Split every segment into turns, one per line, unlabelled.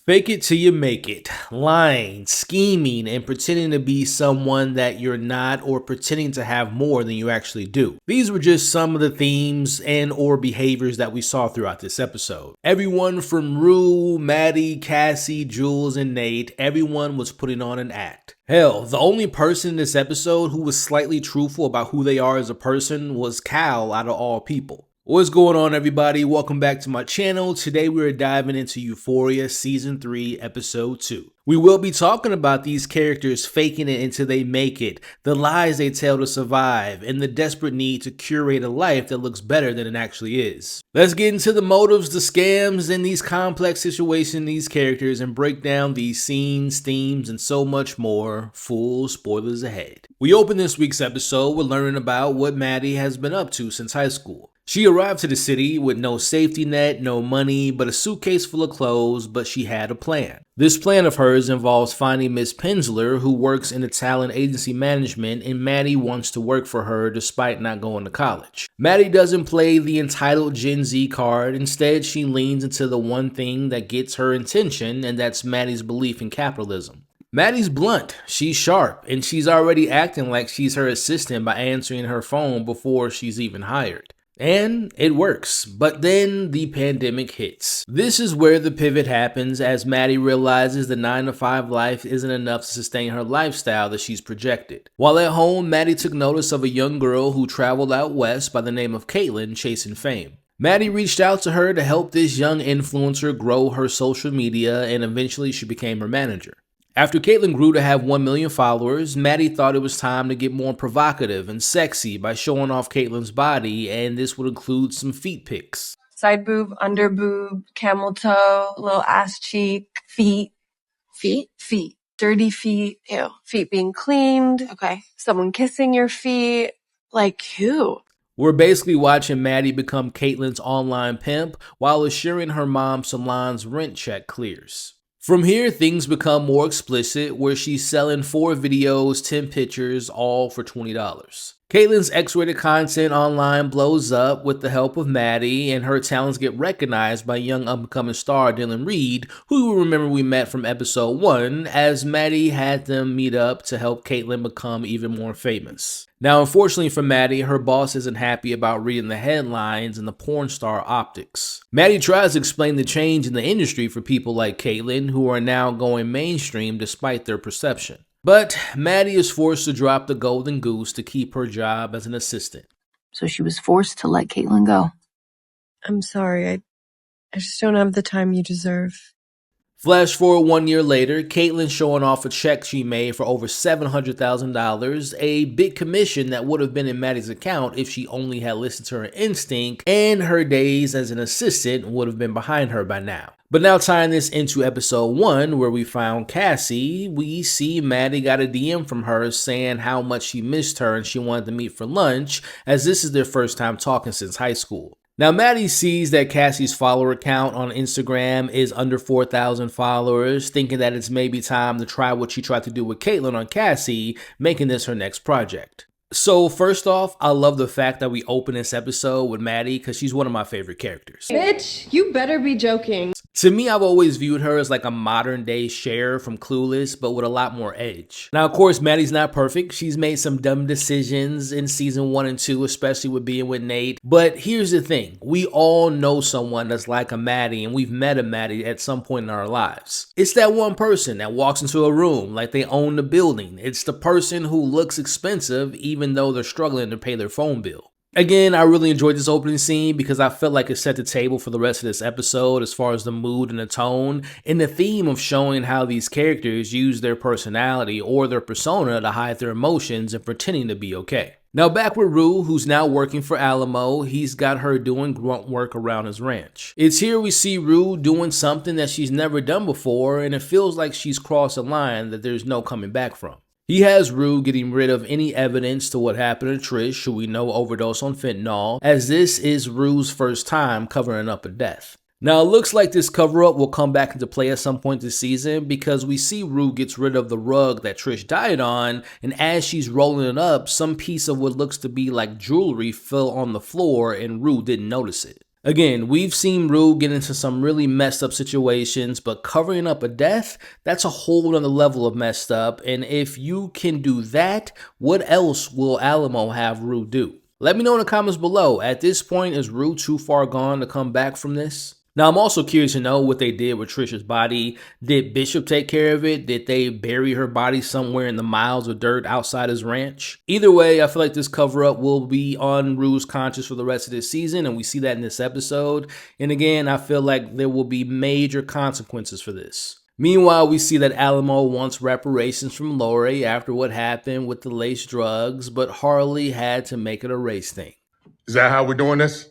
Fake it till you make it. Lying, scheming, and pretending to be someone that you're not, or pretending to have more than you actually do. These were just some of the themes and or behaviors that we saw throughout this episode. Everyone from Rue, Maddie, Cassie, Jules, and Nate, everyone was putting on an act. Hell, the only person in this episode who was slightly truthful about who they are as a person was Cal out of all people. What's going on, everybody? Welcome back to my channel. Today we are diving into Euphoria Season 3, Episode 2. We will be talking about these characters faking it until they make it, the lies they tell to survive, and the desperate need to curate a life that looks better than it actually is. Let's get into the motives, the scams, and these complex situations in these characters and break down these scenes, themes, and so much more. Full spoilers ahead. We open this week's episode with learning about what Maddie has been up to since high school. She arrived to the city with no safety net, no money, but a suitcase full of clothes, but she had a plan. This plan of hers involves finding Miss Penzler, who works in the talent agency management, and Maddie wants to work for her despite not going to college. Maddie doesn't play the entitled Gen Z card. Instead, she leans into the one thing that gets her attention, and that's Maddie's belief in capitalism. Maddie's blunt, she's sharp, and she's already acting like she's her assistant by answering her phone before she's even hired. And it works, but then the pandemic hits. This is where the pivot happens as Maddie realizes the 9-to-5 life isn't enough to sustain her lifestyle that she's projected. While at home, Maddie took notice of a young girl who traveled out west by the name of Caitlin chasing fame. Maddie reached out to her to help this young influencer grow her social media, and eventually she became her manager. After Caitlin grew to have 1 million followers, Maddie thought it was time to get more provocative and sexy by showing off Caitlin's body, and this would include some feet pics.
Side boob, under boob, camel toe, little ass cheek, feet.
Feet?
Feet. Dirty feet.
Ew.
Feet being cleaned.
Okay.
Someone kissing your feet.
Like who?
We're basically watching Maddie become Caitlin's online pimp while assuring her mom Salon's rent check clears. From here, things become more explicit, where she's selling 4 videos, 10 pictures, all for $20. Caitlin's X-rated content online blows up with the help of Maddie, and her talents get recognized by young up-and-coming star Dylan Reed, who you will remember we met from episode 1, as Maddie had them meet up to help Caitlin become even more famous. Now, unfortunately for Maddie, her boss isn't happy about reading the headlines and the porn star optics. Maddie tries to explain the change in the industry for people like Caitlin, who are now going mainstream despite their perception. But Maddie is forced to drop the golden goose to keep her job as an assistant.
So she was forced to let Caitlin go.
I'm sorry, I just don't have the time you deserve.
Flash forward 1 year later, Caitlin showing off a check she made for over $700,000, a big commission that would have been in Maddie's account if she only had listened to her instinct, and her days as an assistant would have been behind her by now. But now tying this into episode 1, where we found Cassie, we see Maddie got a DM from her saying how much she missed her and she wanted to meet for lunch, as this is their first time talking since high school. Now, Maddie sees that Cassie's follower count on Instagram is under 4,000 followers, thinking that it's maybe time to try what she tried to do with Caitlin on Cassie, making this her next project. So first off, I love the fact that we open this episode with Maddie because she's one of my favorite characters.
Bitch, you better be joking.
To me, I've always viewed her as like a modern day Cher from Clueless, but with a lot more edge. Now, of course, Maddie's not perfect. She's made some dumb decisions in season 1 and 2, especially with being with Nate. But here's the thing. We all know someone that's like a Maddie, and we've met a Maddie at some point in our lives. It's that one person that walks into a room like they own the building. It's the person who looks expensive even though they're struggling to pay their phone bill. Again, I really enjoyed this opening scene because I felt like it set the table for the rest of this episode as far as the mood and the tone and the theme of showing how these characters use their personality or their persona to hide their emotions and pretending to be okay. Now back with Rue, who's now working for Alamo. He's got her doing grunt work around his ranch. It's here we see Rue doing something that she's never done before, and it feels like she's crossed a line that there's no coming back from. He has Rue getting rid of any evidence to what happened to Trish, who we know overdosed on fentanyl, as this is Rue's first time covering up a death. Now, it looks like this cover-up will come back into play at some point this season because we see Rue gets rid of the rug that Trish died on, and as she's rolling it up, some piece of what looks to be like jewelry fell on the floor and Rue didn't notice it. Again, we've seen Rue get into some really messed up situations, but covering up a death, that's a whole nother level of messed up. And if you can do that, what else will Alamo have Rue do? Let me know in the comments below. At this point, is Rue too far gone to come back from this? Now, I'm also curious to know what they did with Trisha's body. Did Bishop take care of it? Did they bury her body somewhere in the miles of dirt outside his ranch? Either way, I feel like this cover-up will be on Rue's conscience for the rest of this season, and we see that in this episode. And again, I feel like there will be major consequences for this. Meanwhile, we see that Alamo wants reparations from Laurie after what happened with the laced drugs, but Harley had to make it a race thing.
Is that how we're doing this?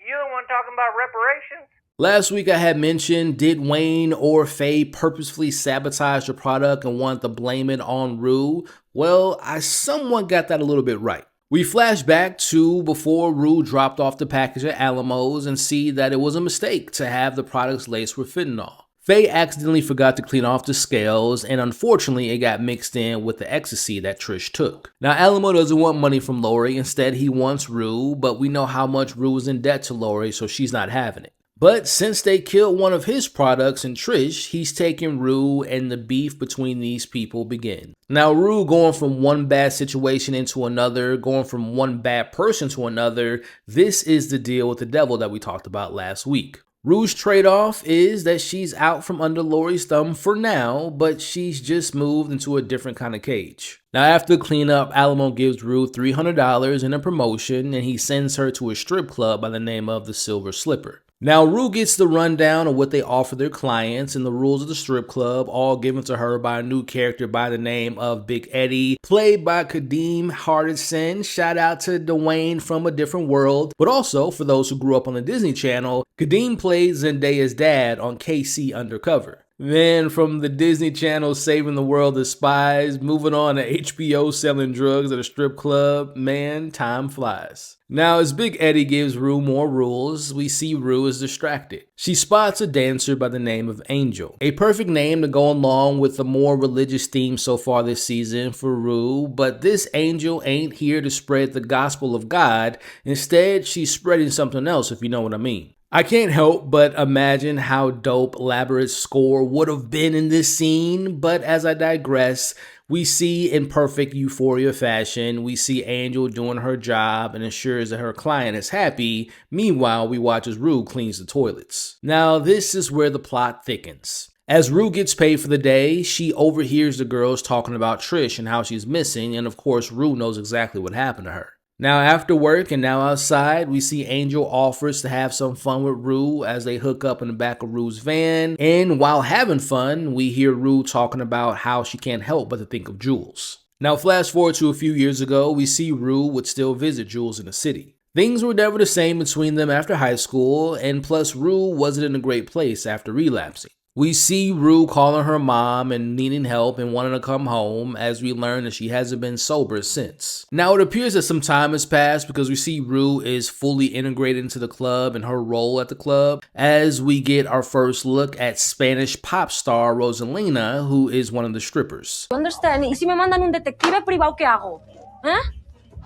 You the one talking about reparations?
Last week I had mentioned, did Wayne or Faye purposefully sabotage the product and want to blame it on Rue? Well, I somewhat got that a little bit right. We flash back to before Rue dropped off the package at Alamo's and see that it was a mistake to have the products laced with fentanyl. Faye accidentally forgot to clean off the scales, and unfortunately it got mixed in with the ecstasy that Trish took. Now Alamo doesn't want money from Laurie, instead he wants Rue, but we know how much Rue is in debt to Laurie, so she's not having it. But since they killed one of his products in Trish, he's taking Rue, and the beef between these people begin. Now Rue going from one bad situation into another, going from one bad person to another, this is the deal with the devil that we talked about last week. Rue's trade-off is that she's out from under Laurie's thumb for now, but she's just moved into a different kind of cage. Now after the cleanup, Alamo gives Rue $300 in a promotion, and he sends her to a strip club by the name of the Silver Slipper. Now Rue gets the rundown of what they offer their clients and the rules of the strip club, all given to her by a new character by the name of Big Eddie, played by Kadeem Hardison. Shout out to Dwayne from A Different World. But also, for those who grew up on the Disney Channel, Kadeem played Zendaya's dad on KC Undercover. Then from the Disney Channel Saving the World of Spies, moving on to HBO selling drugs at a strip club, man, time flies. Now as Big Eddie gives Rue more rules, we see Rue is distracted. She spots a dancer by the name of Angel, a perfect name to go along with the more religious theme so far this season for Rue, but this Angel ain't here to spread the gospel of God. Instead, she's spreading something else, if you know what I mean. I can't help but imagine how dope Labyrinth's score would have been in this scene, but as I digress, we see in perfect Euphoria fashion, we see Angel doing her job and ensures that her client is happy. Meanwhile, we watch as Rue cleans the toilets. Now, this is where the plot thickens. As Rue gets paid for the day, she overhears the girls talking about Trish and how she's missing, and of course, Rue knows exactly what happened to her. Now after work and now outside, we see Angel offers to have some fun with Rue as they hook up in the back of Rue's van. And while having fun, we hear Rue talking about how she can't help but to think of Jules. Now flash forward to a few years ago, we see Rue would still visit Jules in the city. Things were never the same between them after high school, and plus Rue wasn't in a great place after relapsing. We see Rue calling her mom and needing help and wanting to come home, as we learn that she hasn't been sober since. Now it appears that some time has passed because we see Rue is fully integrated into the club and her role at the club, as we get our first look at Spanish pop star Rosalina, who is one of the strippers.
Understand? ¿Y si me mandan un detective privado, qué hago? ¿Eh?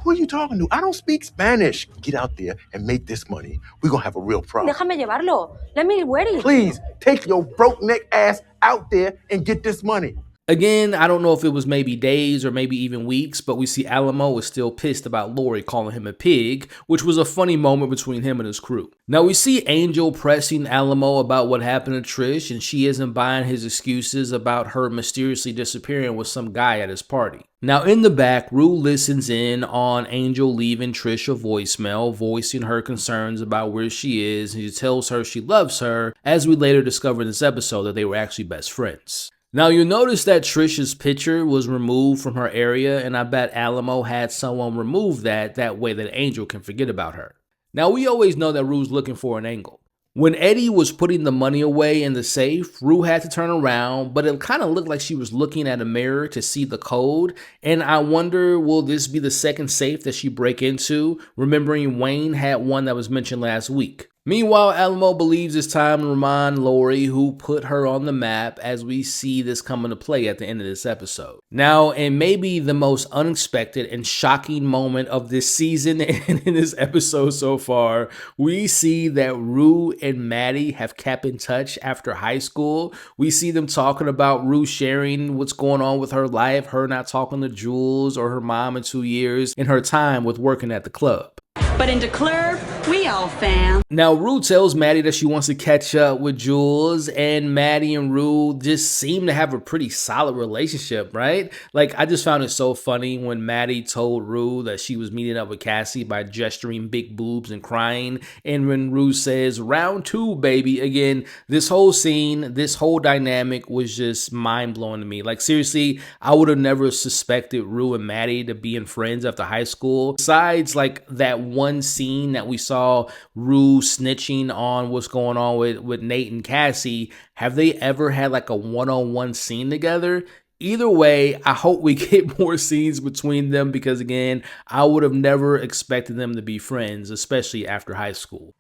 Who are you talking to? I don't speak Spanish. Get out there and make this money. We're gonna have a real problem.
Déjame llevarlo. Let me wear it.
Please, take your broke neck ass out there and get this money.
Again, I don't know if it was maybe days or maybe even weeks, but we see Alamo is still pissed about Laurie calling him a pig, which was a funny moment between him and his crew. Now we see Angel pressing Alamo about what happened to Trish, and she isn't buying his excuses about her mysteriously disappearing with some guy at his party. Now in the back, Rue listens in on Angel leaving Trish a voicemail, voicing her concerns about where she is, and he tells her she loves her, as we later discover in this episode that they were actually best friends. Now you'll notice that Trish's picture was removed from her area, and I bet Alamo had someone remove that way that Angel can forget about her. Now we always know that Rue's looking for an angle. When Eddie was putting the money away in the safe, Rue had to turn around, but it kind of looked like she was looking at a mirror to see the code, and I wonder, will this be the second safe that she break into, remembering Wayne had one that was mentioned last week? Meanwhile, Alamo believes it's time to remind Laurie who put her on the map as we see this come into play at the end of this episode. Now, in maybe the most unexpected and shocking moment of this season and in this episode so far, we see that Rue and Maddie have kept in touch after high school. We see them talking about Rue sharing what's going on with her life, her not talking to Jules or her mom in 2 years, and her time with working at the club.
But in the club, we all fam.
Now, Rue tells Maddie that she wants to catch up with Jules, and Maddie and Rue just seem to have a pretty solid relationship, right? Like, I just found it so funny when Maddie told Rue that she was meeting up with Cassie by gesturing big boobs and crying, and when Rue says, "Round 2, baby," again, this whole scene, this whole dynamic was just mind-blowing to me. Like, seriously, I would have never suspected Rue and Maddie to being friends after high school. Besides, like, that one scene that we saw Rue snitching on what's going on with Nate and Cassie, have they ever had like a one-on-one scene together? Either way, I hope we get more scenes between them because, again, I would have never expected them to be friends, especially after high school.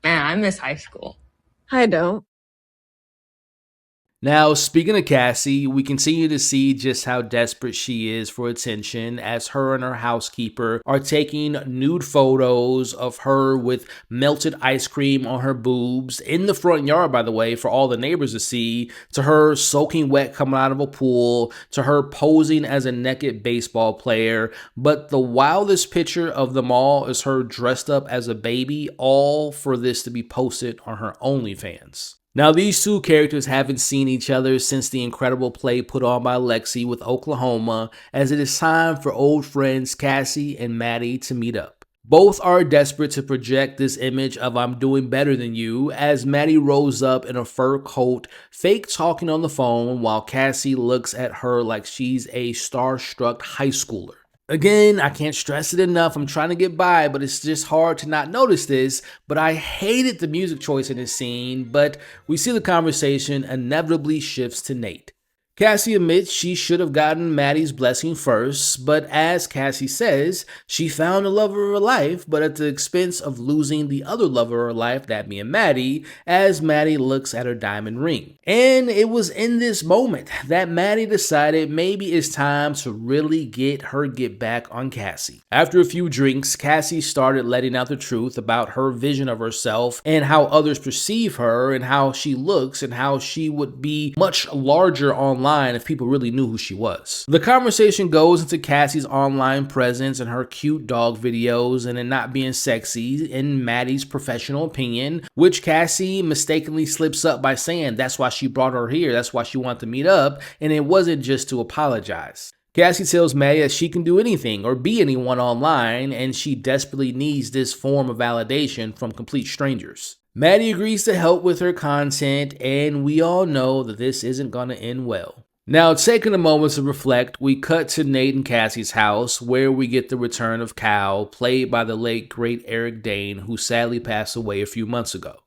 Man, I miss high school.
I don't.
Now, speaking of Cassie, we continue to see just how desperate she is for attention as her and her housekeeper are taking nude photos of her with melted ice cream on her boobs in the front yard, by the way, for all the neighbors to see, to her soaking wet coming out of a pool, to her posing as a naked baseball player. But the wildest picture of them all is her dressed up as a baby, all for this to be posted on her OnlyFans. Now, these two characters haven't seen each other since the incredible play put on by Lexi with Oklahoma, as it is time for old friends Cassie and Maddie to meet up. Both are desperate to project this image of "I'm doing better than you," as Maddie rolls up in a fur coat, fake talking on the phone, while Cassie looks at her like she's a starstruck high schooler. Again, I can't stress it enough. I'm trying to get by, but it's just hard to not notice this. But I hated the music choice in this scene, but we see the conversation inevitably shifts to Nate. Cassie admits she should have gotten Maddie's blessing first, but as Cassie says, she found the love of her life, but at the expense of losing the other love of her life, that being Maddie, as Maddie looks at her diamond ring. And it was in this moment that Maddie decided maybe it's time to really get back on Cassie. After a few drinks, Cassie started letting out the truth about her vision of herself and how others perceive her and how she looks and how she would be much larger online if people really knew who she was. The conversation goes into Cassie's online presence and her cute dog videos and it not being sexy in Maddie's professional opinion, which Cassie mistakenly slips up by saying that's why she brought her here, that's why she wanted to meet up, and it wasn't just to apologize. Cassie tells Maddie that she can do anything or be anyone online, and she desperately needs this form of validation from complete strangers. Maddie agrees to help with her content, and we all know that this isn't going to end well. Now, taking a moment to reflect, we cut to Nate and Cassie's house, where we get the return of Cal, played by the late great Eric Dane, who sadly passed away a few months ago.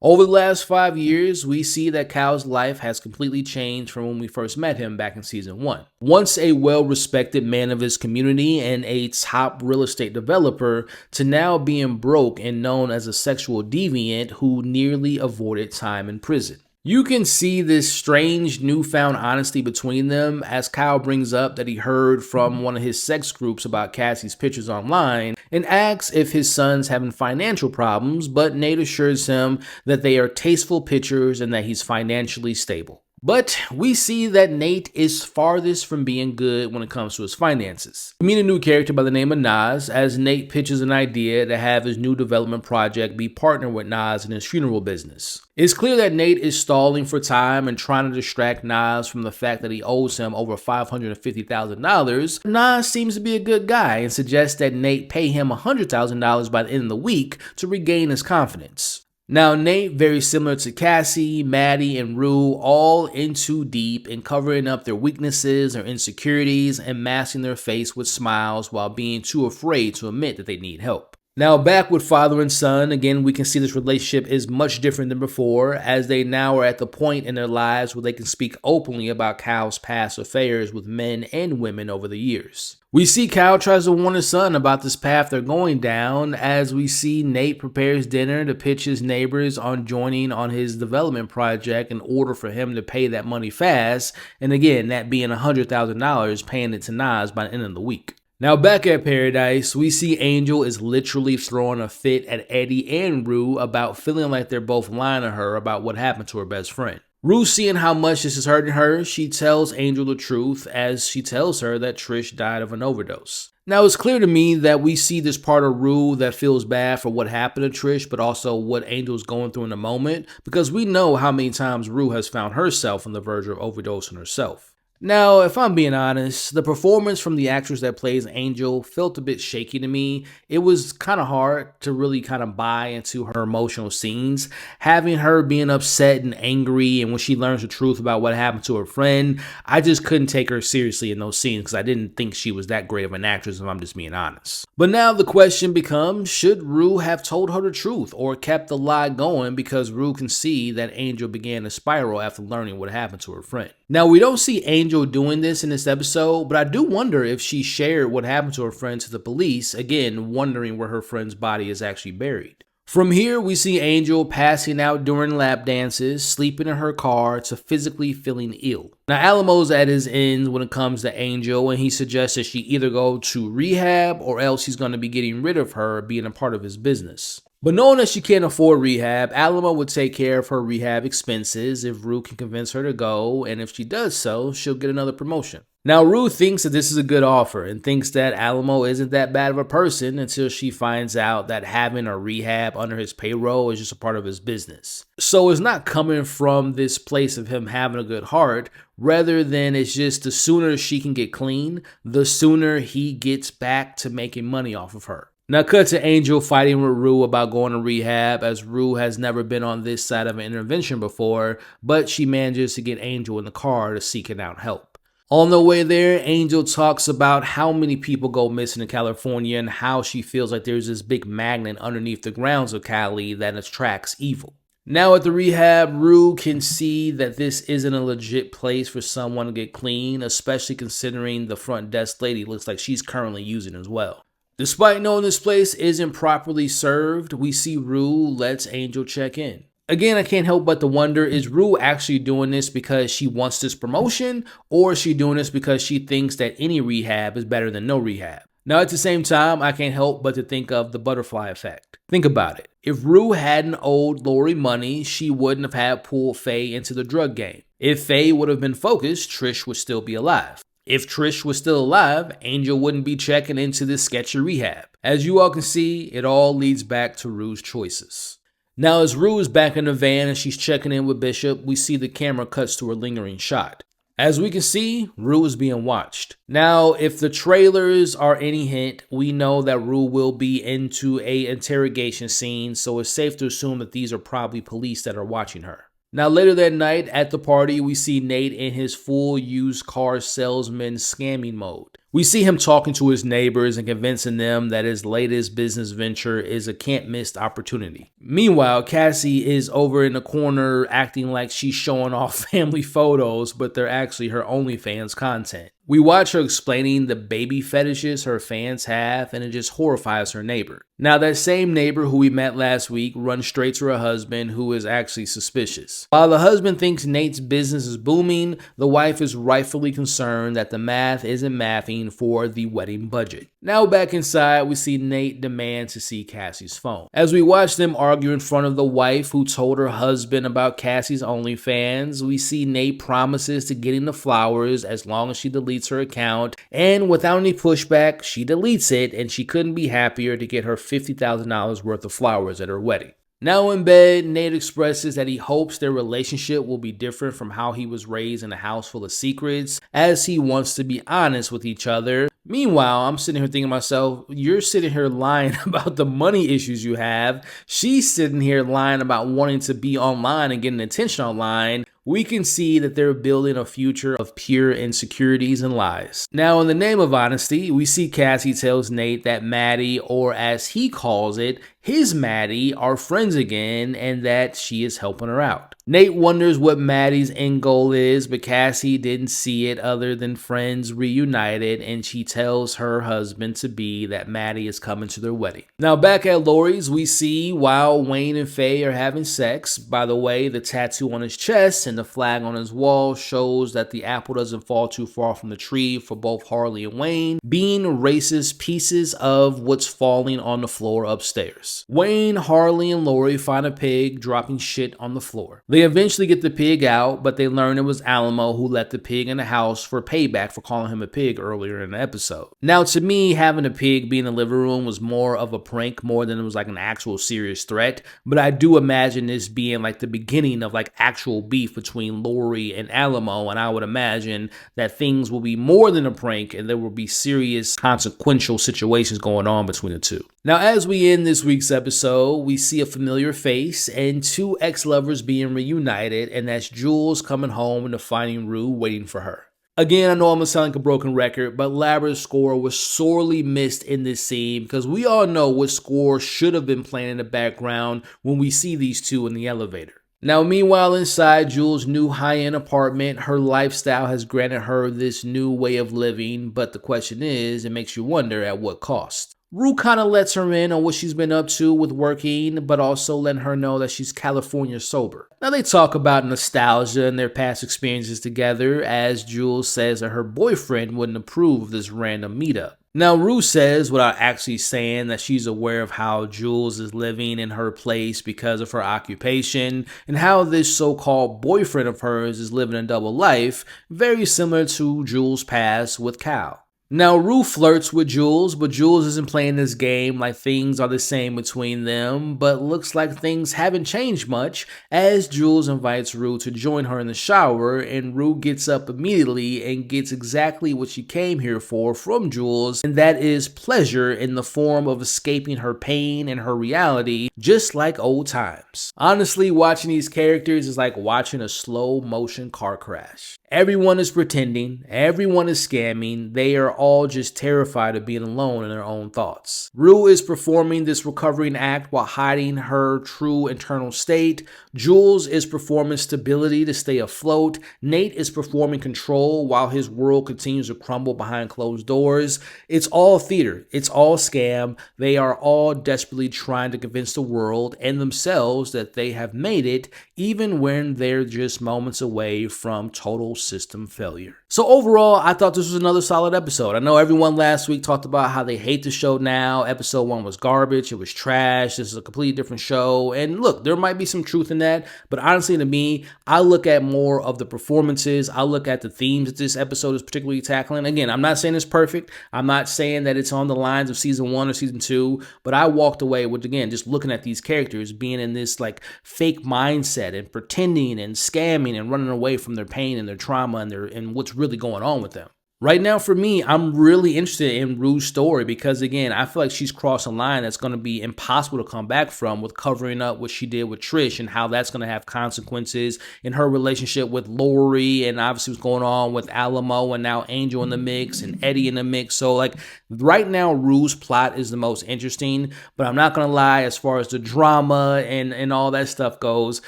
Over the last 5 years, we see that Cal's life has completely changed from when we first met him back in season 1. Once a well-respected man of his community and a top real estate developer, to now being broke and known as a sexual deviant who nearly avoided time in prison. You can see this strange newfound honesty between them as Kyle brings up that he heard from one of his sex groups about Cassie's pictures online and asks if his son's having financial problems, but Nate assures him that they are tasteful pictures and that he's financially stable. But we see that Nate is farthest from being good when it comes to his finances. We meet a new character by the name of Nas as Nate pitches an idea to have his new development project be partnered with Nas in his funeral business. It's clear that Nate is stalling for time and trying to distract Nas from the fact that he owes him over $550,000. Nas seems to be a good guy and suggests that Nate pay him $100,000 by the end of the week to regain his confidence. Now, Nate, very similar to Cassie, Maddie, and Rue, all in too deep in covering up their weaknesses or insecurities and masking their face with smiles while being too afraid to admit that they need help. Now back with father and son, again we can see this relationship is much different than before, as they now are at the point in their lives where they can speak openly about Kyle's past affairs with men and women over the years. We see Kyle tries to warn his son about this path they're going down, as we see Nate prepares dinner to pitch his neighbors on joining on his development project in order for him to pay that money fast, and again that being $100,000 paying it to Nas by the end of the week. Now back at Paradise, we see Angel is literally throwing a fit at Eddie and Rue about feeling like they're both lying to her about what happened to her best friend. Rue, seeing how much this is hurting her, she tells Angel the truth as she tells her that Trish died of an overdose. Now it's clear to me that we see this part of Rue that feels bad for what happened to Trish, but also what Angel's going through in the moment, because we know how many times Rue has found herself on the verge of overdosing herself. Now, if I'm being honest, the performance from the actress that plays Angel felt a bit shaky to me. It was kind of hard to really kind of buy into her emotional scenes. Having her being upset and angry, and when she learns the truth about what happened to her friend, I just couldn't take her seriously in those scenes because I didn't think she was that great of an actress, if I'm just being honest. But now the question becomes, should Rue have told her the truth or kept the lie going, because Rue can see that Angel began to spiral after learning what happened to her friend. Now, we don't see Angel doing this in this episode, but I do wonder if she shared what happened to her friend to the police, again, wondering where her friend's body is actually buried. From here, we see Angel passing out during lap dances, sleeping in her car, to physically feeling ill. Now, Alamo's at his end when it comes to Angel, and he suggests that she either go to rehab or else he's going to be getting rid of her, being a part of his business. But knowing that she can't afford rehab, Alamo would take care of her rehab expenses if Rue can convince her to go, and if she does so, she'll get another promotion. Now, Rue thinks that this is a good offer and thinks that Alamo isn't that bad of a person until she finds out that having a rehab under his payroll is just a part of his business. So it's not coming from this place of him having a good heart, rather than it's just the sooner she can get clean, the sooner he gets back to making money off of her. Now cut to Angel fighting with Rue about going to rehab, as Rue has never been on this side of an intervention before, but she manages to get Angel in the car to seeking out help. On the way there, Angel talks about how many people go missing in California and how she feels like there's this big magnet underneath the grounds of Cali that attracts evil. Now at the rehab, Rue can see that this isn't a legit place for someone to get clean, especially considering the front desk lady looks like she's currently using as well. Despite knowing this place isn't properly served, we see Rue lets Angel check in. Again, I can't help but to wonder, is Rue actually doing this because she wants this promotion, or is she doing this because she thinks that any rehab is better than no rehab? Now, at the same time, I can't help but to think of the butterfly effect. Think about it. If Rue hadn't owed Laurie money, she wouldn't have had pulled Faye into the drug game. If Faye would have been focused, Trish would still be alive. If Trish was still alive, Angel wouldn't be checking into this sketchy rehab. As you all can see, it all leads back to Rue's choices. Now, as Rue is back in the van and she's checking in with Bishop, we see the camera cuts to a lingering shot. As we can see, Rue is being watched. Now, if the trailers are any hint, we know that Rue will be into a interrogation scene, so it's safe to assume that these are probably police that are watching her. Now, later that night at the party, we see Nate in his full used car salesman scamming mode. We see him talking to his neighbors and convincing them that his latest business venture is a can't-miss opportunity. Meanwhile, Cassie is over in the corner acting like she's showing off family photos, but they're actually her OnlyFans content. We watch her explaining the baby fetishes her fans have, and it just horrifies her neighbor. Now, that same neighbor who we met last week runs straight to her husband, who is actually suspicious. While the husband thinks Nate's business is booming, the wife is rightfully concerned that the math isn't mathing for the wedding budget. Now back inside, we see Nate demand to see Cassie's phone. As we watch them argue in front of the wife who told her husband about Cassie's OnlyFans, we see Nate promises to getting the flowers as long as she deletes her account, and without any pushback, she deletes it, and she couldn't be happier to get her $50,000 worth of flowers at her wedding. Now in bed, Nate expresses that he hopes their relationship will be different from how he was raised in a house full of secrets, as he wants to be honest with each other. Meanwhile, I'm sitting here thinking to myself, you're sitting here lying about the money issues you have. She's sitting here lying about wanting to be online and getting attention online. we can see that they're building a future of pure insecurities and lies. Now, in the name of honesty, we see Cassie tells Nate that Maddie, or as he calls it, his Maddie, are friends again and that she is helping her out. Nate wonders what Maddie's end goal is, but Cassie didn't see it other than friends reunited, and she tells her husband-to-be that Maddie is coming to their wedding. Now, back at Laurie's, we see while Wayne and Faye are having sex. By the way, the tattoo on his chest and the flag on his wall shows that the apple doesn't fall too far from the tree for both Harley and Wayne, being racist pieces of what's falling on the floor upstairs. Wayne, Harley, and Laurie find a pig dropping shit on the floor. They eventually get the pig out, but they learn it was Alamo who let the pig in the house for payback for calling him a pig earlier in the episode. Now, to me, having a pig be in the living room was more of a prank more than it was like an actual serious threat, but I do imagine this being like the beginning of like actual beef between Laurie and Alamo, and I would imagine that things will be more than a prank and there will be serious consequential situations going on between the two. Now, as we end this week's episode, we see a familiar face and two ex-lovers being reunited, and that's Jules coming home and finding Rue waiting for her. Again, I know I'm going to sound like a broken record, but Labra's score was sorely missed in this scene because we all know what score should have been playing in the background when we see these two in the elevator. Now, meanwhile, inside Jules' new high-end apartment, her lifestyle has granted her this new way of living, but the question is, it makes you wonder at what cost. Rue kind of lets her in on what she's been up to with working, but also letting her know that she's California sober. Now, they talk about nostalgia and their past experiences together, as Jules says that her boyfriend wouldn't approve of this random meetup. Now, Rue says, without actually saying, that she's aware of how Jules is living in her place because of her occupation, and how this so-called boyfriend of hers is living a double life, very similar to Jules' past with Cal. Now, Rue flirts with Jules, but Jules isn't playing this game like things are the same between them, but looks like things haven't changed much as Jules invites Rue to join her in the shower, and Rue gets up immediately and gets exactly what she came here for from Jules, and that is pleasure in the form of escaping her pain and her reality, just like old times. Honestly, watching these characters is like watching a slow motion car crash. Everyone is pretending, everyone is scamming, they are all just terrified of being alone in their own thoughts. Rue is performing this recovering act while hiding her true internal state. Jules is performing stability to stay afloat. Nate is performing control while his world continues to crumble behind closed doors. It's all theater, it's all scam. They are all desperately trying to convince the world and themselves that they have made it, even when they're just moments away from total system failure. So overall, I thought this was another solid episode. I know everyone last week talked about how they hate the show now. Episode 1 was garbage. It was trash. This is a completely different show. And look, there might be some truth in that. But honestly, to me, I look at more of the performances. I look at the themes that this episode is particularly tackling. Again, I'm not saying it's perfect. I'm not saying that it's on the lines of season 1 or season 2. But I walked away with, again, just looking at these characters being in this like fake mindset and pretending and scamming and running away from their pain and their trauma and what's really going on with them. Right now, for me, I'm really interested in Rue's story because, again, I feel like she's crossed a line that's going to be impossible to come back from with covering up what she did with Trish and how that's going to have consequences in her relationship with Laurie and obviously what's going on with Alamo and now Angel in the mix and Eddie in the mix. So, like, right now, Rue's plot is the most interesting, but I'm not going to lie, as far as the drama and all that stuff goes,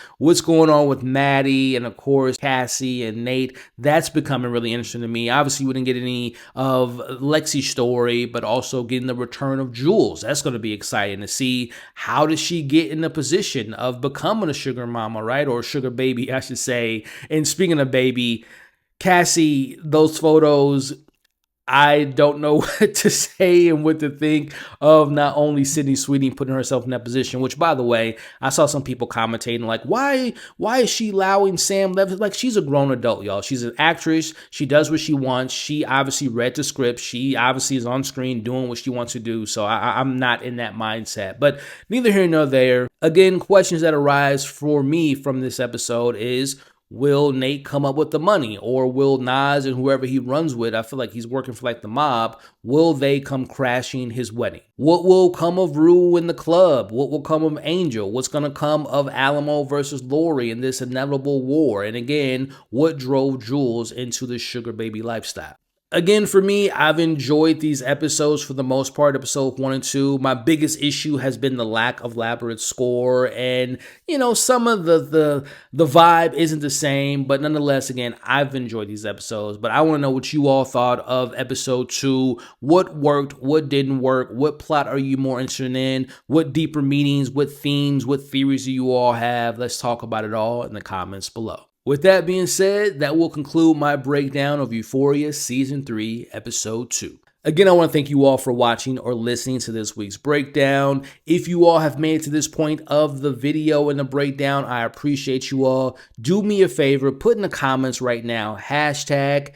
what's going on with Maddie and, of course, Cassie and Nate, that's becoming really interesting to me. Obviously, we didn't get any of Lexi's story, but also getting the return of Jules. That's going to be exciting to see. How does she get in the position of becoming a sugar mama, right? Or a sugar baby, I should say. And speaking of baby, Cassie, those photos, I don't know what to say and what to think of not only Sydney Sweeney putting herself in that position, which, by the way, I saw some people commentating like, why is she allowing Sam Levinson? Like, she's a grown adult, y'all. She's an actress. She does what she wants. She obviously read the script. She obviously is on screen doing what she wants to do. So I'm not in that mindset. But neither here nor there. Again, questions that arise for me from this episode is, Will Nate come up with the money, or will Nas and whoever he runs with, I feel like he's working for like the mob, will they come crashing his wedding? What will come of Rue in the club? What will come of Angel? What's going to come of Alamo versus Laurie in this inevitable war? And again, what drove Jules into the sugar baby lifestyle? Again, for me, I've enjoyed these episodes for the most part, episode 1 and 2. My biggest issue has been the lack of Labyrinth's score, and, you know, some of the vibe isn't the same, but nonetheless, again, I've enjoyed these episodes. But I want to know what you all thought of episode 2. What worked? What didn't work? What plot are you more interested in? What deeper meanings? What themes? What theories do you all have? Let's talk about it all in the comments below. With that being said, that will conclude my breakdown of Euphoria Season 3, Episode 2. Again, I want to thank you all for watching or listening to this week's breakdown. If you all have made it to this point of the video and the breakdown, I appreciate you all. Do me a favor, put in the comments right now, #MakeBelieve.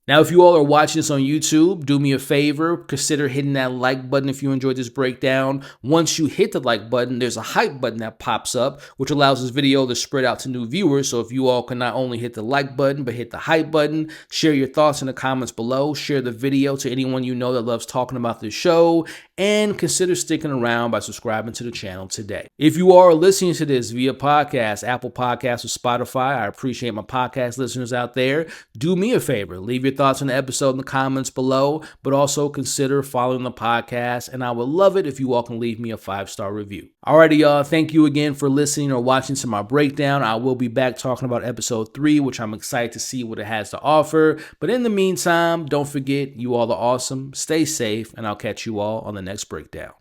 Now, if you all are watching this on YouTube, do me a favor, consider hitting that like button if you enjoyed this breakdown. Once you hit the like button, there's a hype button that pops up, which allows this video to spread out to new viewers. So if you all can not only hit the like button, but hit the hype button, share your thoughts in the comments below, share the video to anyone you know that loves talking about this show, and consider sticking around by subscribing to the channel today. If you are listening to this via podcast, Apple Podcasts, or Spotify, I appreciate my podcast listeners out there. Do me a favor, leave your thoughts on the episode in the comments below, but also consider following the podcast, and I would love it if you all can leave me a 5-star review. Alrighty, y'all, thank you again for listening or watching to my breakdown. I will be back talking about episode 3, which I'm excited to see what it has to offer. But in the meantime, don't forget, you all are awesome, stay safe, and I'll catch you all on the next breakdown.